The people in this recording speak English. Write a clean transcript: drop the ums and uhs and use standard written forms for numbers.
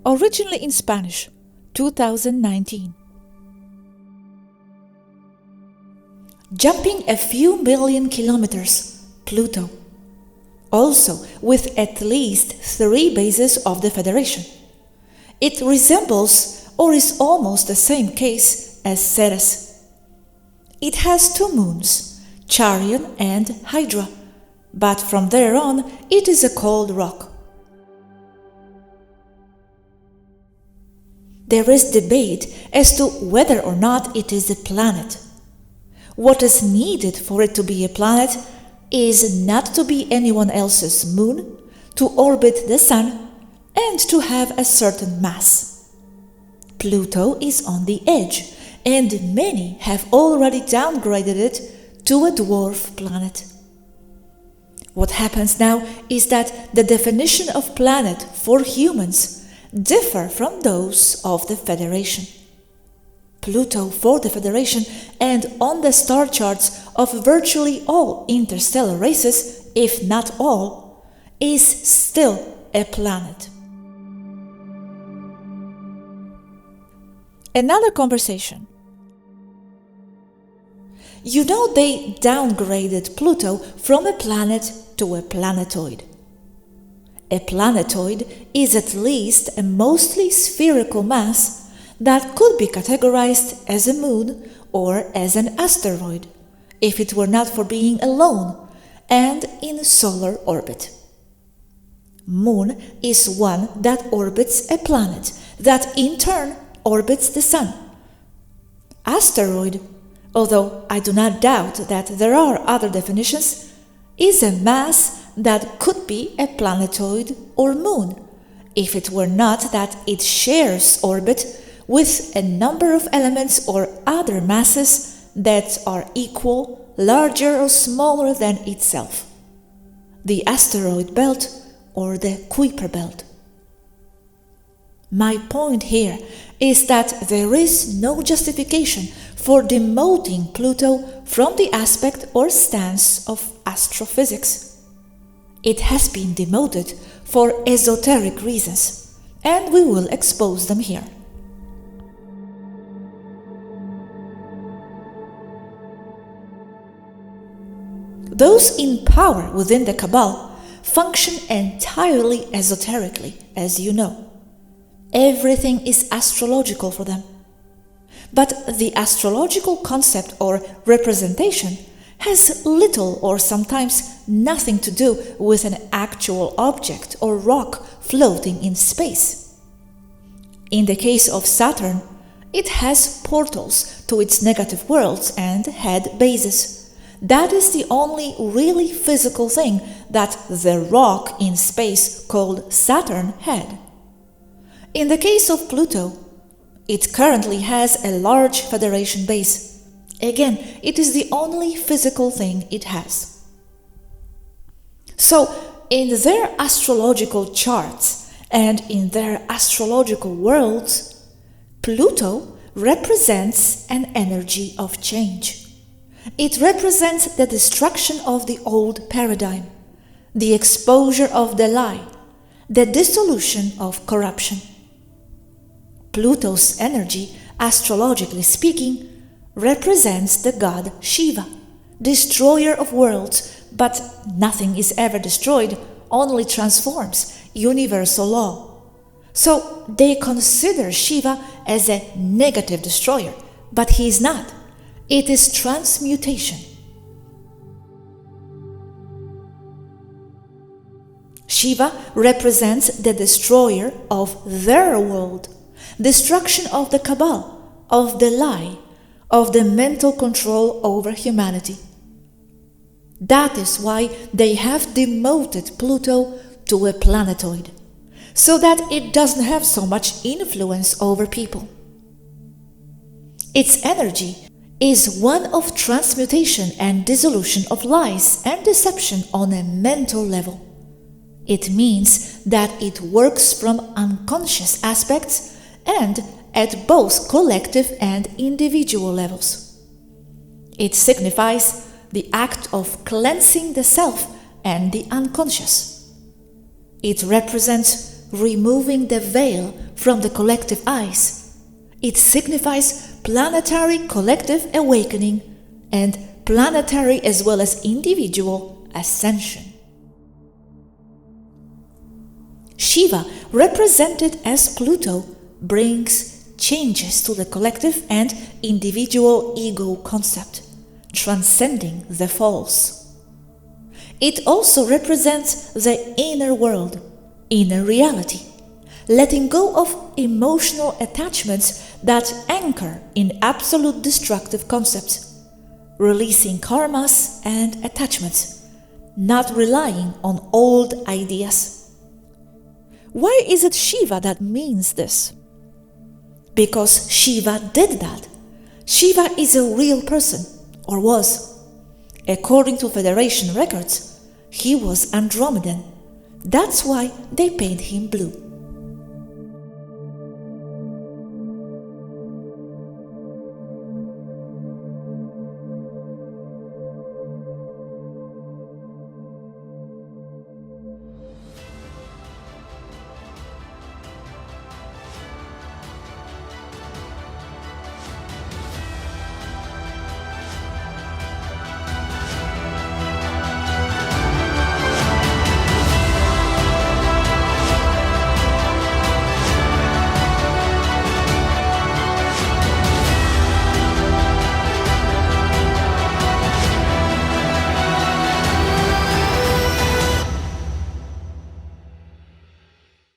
originally in Spanish, 2019. Jumping a few million kilometers, Pluto. Also with at least 3 bases of the Federation. It resembles or is almost the same case as Ceres. It has 2 moons, Charion and Hydra, but from there on it is a cold rock. There is debate as to whether or not it is a planet. What is needed for it to be a planet is not to be anyone else's moon, to orbit the Sun, and to have a certain mass. Pluto is on the edge, and many have already downgraded it to a dwarf planet. What happens now is that the definition of planet for humans differ from those of the Federation. Pluto for the Federation and on the star charts of virtually all interstellar races, if not all, is still a planet. Another conversation. You know, they downgraded Pluto from a planet to a planetoid. A planetoid is at least a mostly spherical mass that could be categorized as a moon or as an asteroid, if it were not for being alone and in solar orbit. Moon is one that orbits a planet that in turn orbits the Sun. Asteroid, although I do not doubt that there are other definitions, is a mass that could be a planetoid or moon, if it were not that it shares orbit with a number of elements or other masses that are equal, larger or smaller than itself. The asteroid belt or the Kuiper belt. My point here is that there is no justification for demoting Pluto from the aspect or stance of astrophysics. It has been demoted for esoteric reasons, and we will expose them here. Those in power within the Cabal function entirely esoterically, as you know. Everything is astrological for them. But the astrological concept or representation has little or sometimes nothing to do with an actual object or rock floating in space. In the case of Saturn, it has portals to its negative worlds and had bases. That is the only really physical thing that the rock in space called Saturn had. In the case of Pluto, it currently has a large Federation base. Again, it is the only physical thing it has. So, in their astrological charts and in their astrological worlds, Pluto represents an energy of change. It represents the destruction of the old paradigm, the exposure of the lie, the dissolution of corruption. Pluto's energy, astrologically speaking, represents the god Shiva, destroyer of worlds, but nothing is ever destroyed, only transforms, universal law. So they consider Shiva as a negative destroyer, but he is not. It is transmutation. Shiva represents the destroyer of their world, destruction of the Cabal, of the lie, of the mental control over humanity. That is why they have demoted Pluto to a planetoid, so that it doesn't have so much influence over people. Its energy is one of transmutation and dissolution of lies and deception on a mental level. It means that it works from unconscious aspects and at both collective and individual levels. It signifies the act of cleansing the self and the unconscious. It represents removing the veil from the collective eyes. It signifies planetary collective awakening and planetary as well as individual ascension. Shiva, represented as Pluto, brings changes to the collective and individual ego concept, transcending the false. It also represents the inner world, inner reality, letting go of emotional attachments that anchor in absolute destructive concepts, releasing karmas and attachments, not relying on old ideas. Why is it Shiva that means this? Because Shiva did that. Shiva is a real person, or was. According to Federation records, he was Andromedan. That's why they paint him blue.